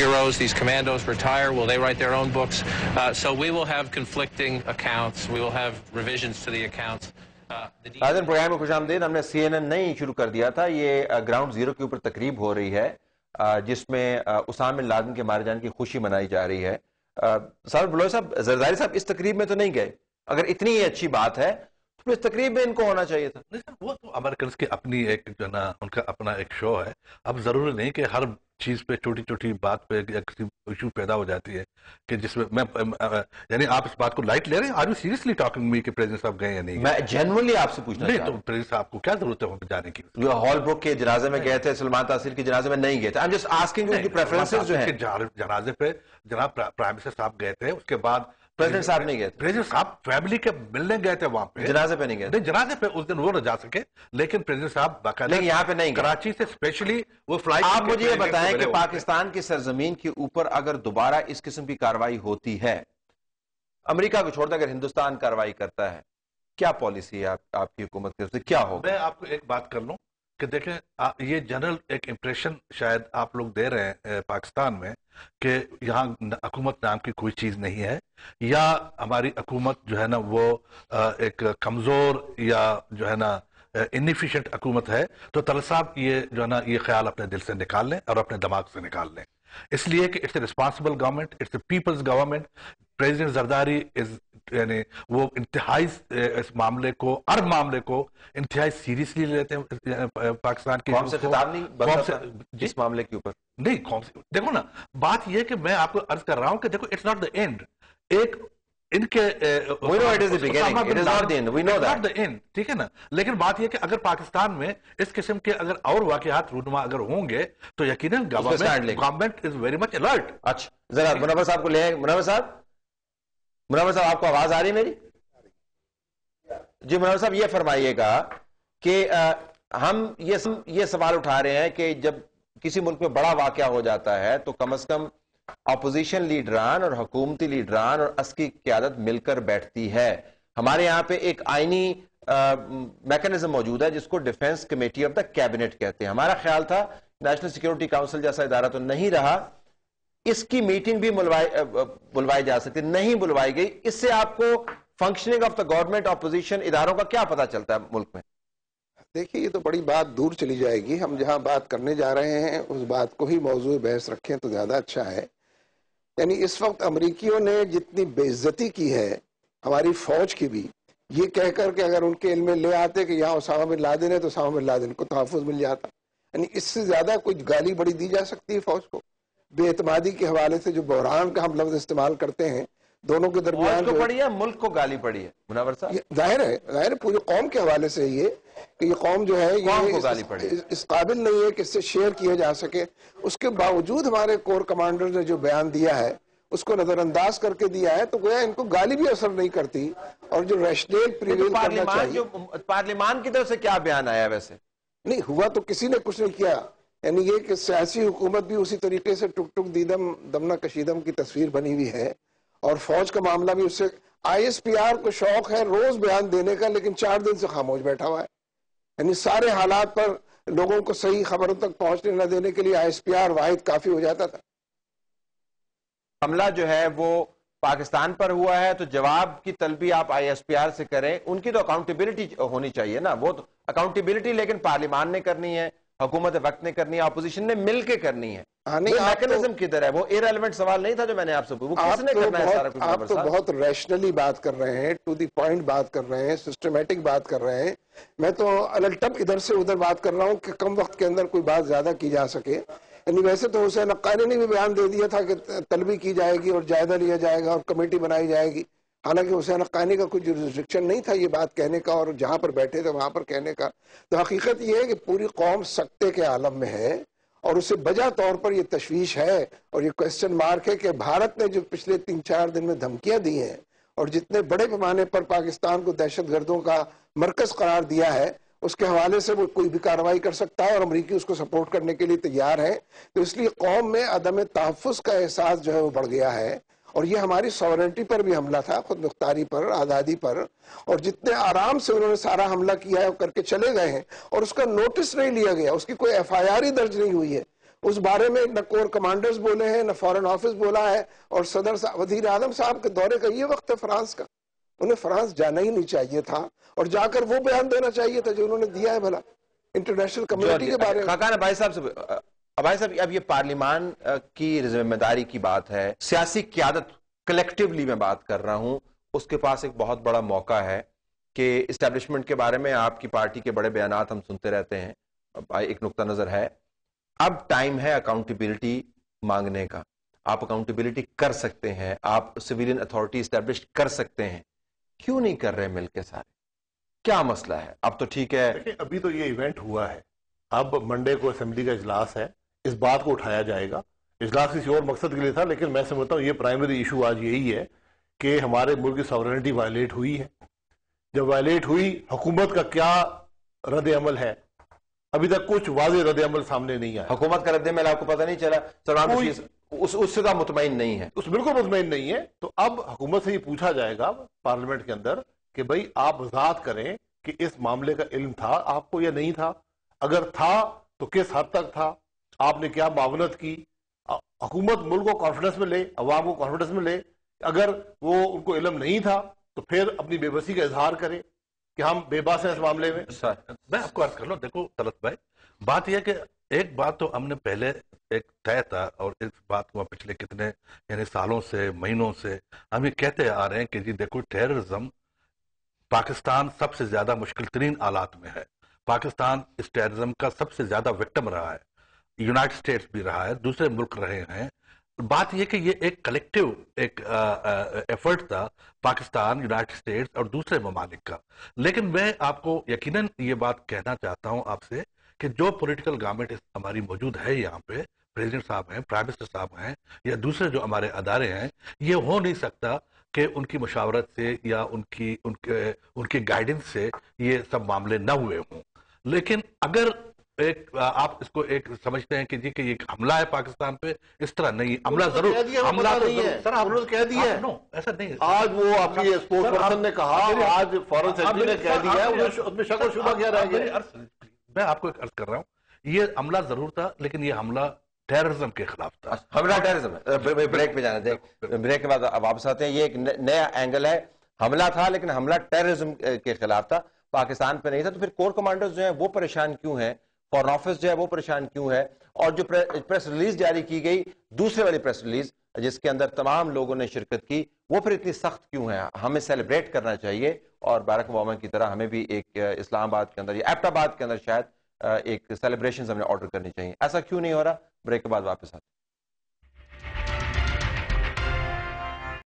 heroes, these commandos retire? Will they write their own books? So we will have conflicting accounts. We will have revisions to the accounts. ناظرین programme میں خوش آمدید. ہم نے CNN نہیں شروع کر دیا تھا. یہ گراؤنڈ زیرو کے اوپر تقریب ہو رہی ہے جس میں اسامہ بن لادن کے مارے جانے کی خوشی منائی جا رہی ہے. صاحب بلوچ صاحب, زرداری صاحب اس تقریب میں تو نہیں گئے. اگر اتنی اچھی بات ہے تو اس تقریب میں ان کو ہونا چاہیے تھا. وہ تو امریکنز کی اپنی ایک جو نا ان کا اپنا ایک شو ہے. اب ضروری نہیں کہ ہر چیز پہ چھوٹی چھوٹی بات پہ یا کسی ایشو پیدا ہو جاتی ہے کہ جس میں یعنی آپ اس بات کو لائٹ لے رہے ہیں. آر یو سیریسلی ٹاکنگ می کہ پریزیڈنٹ صاحب گئے یا نہیں؟ میں جنرلی آپ سے پوچھنا نہیں تو پریزیڈنٹ صاحب کو کیا ضرورت ہے وہاں پہ جانے کی؟ جو ہال بک کے جنازے میں گئے تھے, سلمان تاثیر کے جنازے میں نہیں گئے تھے. I'm just asking ان کی preferences جو ہیں. جنازے پہ جناب پرائم منسٹر صاحب گئے تھے, اس کے بعد پریزیڈنٹ صاحب نہیں گئے تھے. پریزیڈنٹ صاحب فیملی کے ملنے گئے تھے وہاں پہ, جنازے پہ نہیں گئے تھے. جنازے پہ اس دن وہ نہ جا سکے, لیکن پریزیڈنٹ صاحب باقاعدہ یہاں پہ نہیں گئے. کراچی سے اسپیشلی وہ فلائٹ. آپ مجھے یہ بتائیں کہ پاکستان کی سرزمین کے اوپر اگر دوبارہ اس قسم کی کاروائی ہوتی ہے, امریکہ کو چھوڑ دیں, اگر ہندوستان کاروائی کرتا ہے, کیا پالیسی ہے آپ کی حکومت کی طرف سے, کیا ہوگا؟ میں آپ کو ایک بات کر لوں کہ دیکھیں یہ جنرل ایک امپریشن شاید آپ لوگ دے رہے ہیں پاکستان میں کہ یہاں حکومت نام کی کوئی چیز نہیں ہے, یا ہماری حکومت جو ہے نا وہ ایک کمزور یا جو ہے نا انیفیشنٹ حکومت ہے. تو طلعت صاحب یہ جو ہے نا یہ خیال اپنے دل سے نکال لیں اور اپنے دماغ سے نکال لیں, اس لیے کہ it's a responsible government, it's a people's government. President Zardari یعنی وہ انتہائی اس معاملے کو, ہر معاملے کو انتہائی سیریسلی لیتے ہیں پاکستان کی. قوم سے خطاب نہیں بنتا جس معاملے کے اوپر نہیں, قوم سے دیکھو نا, بات یہ کہ میں آپ کو عرض کر رہا ہوں کہ دیکھو اٹس ناٹ دا اینڈ. ایک ان کے ٹھیک ہے نا, لیکن بات یہ کہ اگر پاکستان میں اس قسم کے اگر اور واقعات رونما اگر ہوں گے تو یقیناً government is very much alert. اچھا ذرا منور صاحب کو لے آئیں. منور صاحب آپ کو آواز آ رہی ہے میری؟ جی منور صاحب یہ فرمائیے گا کہ ہم یہ سوال اٹھا رہے ہیں کہ جب کسی ملک میں بڑا واقعہ ہو جاتا ہے تو کم از کم اپوزیشن لیڈران اور حکومتی لیڈران اور عسکری قیادت مل کر بیٹھتی ہے. ہمارے یہاں پہ ایک آئینی میکنزم موجود ہے جس کو defence committee of the cabinet کہتے ہیں. ہمارا خیال تھا نیشنل سیکیورٹی کاؤنسل جیسا ادارہ تو نہیں رہا, اس کی میٹنگ بھی بلوائی جا سکتی, نہیں بلوائی گئی. اس سے آپ کو functioning of the government opposition اداروں کا کیا پتا چلتا ہے ملک میں؟ دیکھیے یہ تو بڑی بات دور چلی جائے گی. ہم جہاں بات کرنے جا رہے ہیں اس بات کو ہی موضوع بحث رکھیں تو زیادہ اچھا ہے. یعنی اس وقت امریکیوں نے جتنی بے عزتی کی ہے ہماری فوج کی بھی, یہ کہہ کر کہ اگر ان کے علم میں لے آتے کہ یہاں اسامہ بن لادن ہے تو اسامہ بن لادن کو تحفظ مل جاتا. یعنی اس سے زیادہ کوئی گالی بڑی دی جا سکتی ہے فوج کو؟ بے اعتمادی کے حوالے سے جو بحران کا ہم لفظ استعمال کرتے ہیں دونوں کے درمیان, کو پڑی ہے ملک کو گالی پڑی ہے منور صاحب, ظاہر ہے پوری قوم کے حوالے سے یہ کہ یہ قوم جو ہے یہ اس قابل نہیں ہے کہ اس سے شیئر کیا جا سکے. اس کے باوجود ہمارے کور کمانڈر نے جو بیان دیا ہے اس کو نظر انداز کر کے دیا ہے, تو گویا ان کو گالی بھی اثر نہیں کرتی. اور جو ریشنل پریویل کرنا چاہیے, پارلیمان کی طرف سے کیا بیان آیا ویسے نہیں ہوا تو کسی نے کچھ نہیں کیا. یعنی یہ کہ سیاسی حکومت بھی اسی طریقے سے ٹک ٹک دیدم دمنا کشیدم کی تصویر بنی ہوئی ہے, اور فوج کا معاملہ بھی اس سے. آئی ایس پی آر کو شوق ہے روز بیان دینے کا, لیکن 4 دن سے خاموش بیٹھا ہوا ہے. یعنی سارے حالات پر لوگوں کو صحیح خبروں تک پہنچنے نہ دینے کے لیے آئی ایس پی آر واحد کافی ہو جاتا تھا. حملہ جو ہے وہ پاکستان پر ہوا ہے تو جواب کی طلبی آپ آئی ایس پی آر سے کریں, ان کی تو اکاؤنٹیبلٹی ہونی چاہیے نا. وہ تو اکاؤنٹیبلٹی لیکن پارلیمان نے کرنی ہے, حکومت وقت نے کرنی ہے, اپوزیشن نے مل کے کرنی ہے. میکنزم کدھر ہے؟ وہ ایرریلیونٹ سوال نہیں تھا جو میں نے آپ سے پوچھا. وہ کس نے کرنا ہے سارا کچھ؟ آپ تو بہت ریشنلی بات کر رہے ہیں, ٹو دی پوائنٹ بات کر رہے ہیں, سسٹمیٹک بات کر رہے ہیں. میں تو الٹپ ادھر سے ادھر بات کر رہا ہوں کہ کم وقت کے اندر کوئی بات زیادہ کی جا سکے. یعنی ویسے تو حسین حقانی نے بھی بیان دے دیا تھا کہ طلبی کی جائے گی اور جائزہ لیا جائے گا اور کمیٹی بنائی جائے گی. حالانکہ حسین حقانی کا کوئی جورسڈکشن نہیں تھا یہ بات کہنے کا, اور جہاں پر بیٹھے تھے وہاں پر کہنے کا. تو حقیقت یہ ہے کہ پوری قوم سکتے کے عالم میں ہے, اور اسے بجا طور پر یہ تشویش ہے اور یہ کوسچن مارک ہے کہ بھارت نے جو پچھلے 3-4 دن میں دھمکیاں دی ہیں اور جتنے بڑے پیمانے پر پاکستان کو دہشت گردوں کا مرکز قرار دیا ہے, اس کے حوالے سے وہ کوئی بھی کارروائی کر سکتا ہے اور امریکی اس کو سپورٹ کرنے کے لیے تیار ہے. تو اس لیے قوم میں عدم تحفظ کا احساس جو ہے وہ بڑھ گیا ہے, اور یہ ہماری سوورنٹی پر بھی حملہ تھا, خود مختاری پر, آزادی پر. اور جتنے آرام سے انہوں نے سارا حملہ کیا ہے وہ کر کے چلے گئے ہیں, اور اس کا نوٹس نہیں لیا گیا, اس کی کوئی ایف آئی آر ہی درج نہیں ہوئی ہے. اس بارے میں نہ کور کمانڈرز بولے ہیں، نہ فورن آفس بولا ہے، اور وزیر اعظم صاحب کے دورے کا یہ وقت ہے فرانس کا، انہیں فرانس جانا ہی نہیں چاہیے تھا، اور جا کر وہ بیان دینا چاہیے تھا جو انہوں نے دیا ہے بھلا انٹرنیشنل کمیونٹی کے بارے میں۔ خاقان بھائی صاحب سے بھائی صاحب، اب یہ پارلیمان کی ذمہ داری کی بات ہے، سیاسی قیادت کلیکٹیولی میں بات کر رہا ہوں، اس کے پاس ایک بہت بڑا موقع ہے کہ اسٹیبلشمنٹ کے بارے میں آپ کی پارٹی کے بڑے بیانات ہم سنتے رہتے ہیں، ایک نقطہ نظر ہے، اب ٹائم ہے اکاؤنٹیبلٹی مانگنے کا، آپ اکاؤنٹیبلٹی کر سکتے ہیں، آپ سویلین اتھارٹی اسٹیبلش کر سکتے ہیں، کیوں نہیں کر رہے مل کے سارے؟ کیا مسئلہ ہے؟ اب تو ٹھیک ہے، ابھی تو یہ ایونٹ ہوا ہے، اب منڈے کو اسمبلی کا اجلاس ہے، اس بات کو اٹھایا جائے گا، اجلاس کسی اور مقصد کے لیے تھا، لیکن میں سمجھتا ہوں یہ پرائمری ایشو آج یہی ہے کہ ہمارے ملک کی ساورنٹی وائلیٹ ہوئی ہے، جب وائلیٹ ہوئی حکومت کا کیا رد عمل ہے، ابھی تک کچھ واضح رد عمل سامنے نہیں آیا۔ حکومت کا رد عمل آپ کو پتہ نہیں چلا؟ سلمان بشیر اس سے تو آپ مطمئن نہیں ہے؟ اس بالکل مطمئن نہیں ہے، تو اب حکومت سے یہ پوچھا جائے گا پارلیمنٹ کے اندر کہ بھئی آپ وضاحت کریں کہ اس معاملے کا علم تھا آپ کو یا نہیں تھا، اگر تھا تو کس حد تک تھا، آپ نے کیا معاونت کی، حکومت ملک کو کانفیڈنس میں لے، عوام کو کانفیڈنس میں لے، اگر وہ ان کو علم نہیں تھا تو پھر اپنی بے بسی کا اظہار کرے کہ ہم بے بس ہیں اس معاملے میں۔ میں آپ کو عرض کر لوں، دیکھو طلعت بھائی، بات یہ ہے کہ ایک بات تو ہم نے پہلے ایک طے تھا، اور اس بات کو پچھلے کتنے یعنی سالوں سے مہینوں سے ہم یہ کہتے آ رہے ہیں کہ جی دیکھو ٹیررزم پاکستان سب سے زیادہ مشکل ترین حالات میں ہے، پاکستان اس ٹیررزم کا سب سے زیادہ وکٹم رہا ہے، یونائٹڈ اسٹیٹس بھی رہا ہے، دوسرے ملک رہے ہیں۔ بات یہ کہ یہ ایک کلیکٹیو ایک ایفرٹ تھا پاکستان، یونائٹڈ اسٹیٹس اور دوسرے ممالک کا، لیکن میں آپ کو یقیناً یہ بات کہنا چاہتا ہوں آپ سے کہ جو پولیٹیکل گورنمنٹ ہماری موجود ہے یہاں پہ، پریزیڈنٹ صاحب ہیں، پرائم منسٹر صاحب ہیں، یا دوسرے جو ہمارے ادارے ہیں، یہ ہو نہیں سکتا کہ ان کی مشاورت سے یا ان کی گائیڈنس سے یہ سب معاملے نہ ہوئے ہوں، لیکن اگر ایک آپ اس کو ایک سمجھتے ہیں کہ جی کہ یہ حملہ ہے پاکستان پہ، اس طرح نہیں، حملہ ضرور، حملہ نہیں ہے سر، آپ نے کہہ دیا ہے، ایسا نہیں ہے، آج وہ آپ کی اسپورٹ پرسن نے کہا، آج فورن سیکرٹری نے کہہ دیا ہے، اس میں شک و شبہ کیا رہ گیا؟ میں آپ کو ایک عرض کر رہا ہوں، یہ حملہ ضرور تھا، لیکن یہ حملہ ٹیررزم کے خلاف تھا۔ حملہ ٹیررزم ہے، بریک پہ جانا دیں، بریک کے بعد واپس آتے ہیں، یہ ایک نیا اینگل ہے، حملہ تھا لیکن حملہ ٹیررزم کے خلاف تھا، پاکستان پہ نہیں تھا، تو پھر کور کمانڈرز جو ہیں وہ پریشان کیوں ہیں، فورن آفس جو ہے وہ پریشان کیوں ہے، اور جو پریس ریلیز جاری کی گئی، دوسرے والی پریس ریلیز جس کے اندر تمام لوگوں نے شرکت کی، وہ پھر اتنی سخت کیوں ہے؟ ہمیں سیلیبریٹ کرنا چاہیے، اور باراک اوباما کی طرح ہمیں بھی ایک اسلام آباد کے اندر یا ایبٹ آباد کے اندر شاید ایک سیلیبریشنز ہمیں آرڈر کرنی چاہیے، ایسا کیوں نہیں ہو رہا؟ بریک کے بعد واپس آتے ہیں۔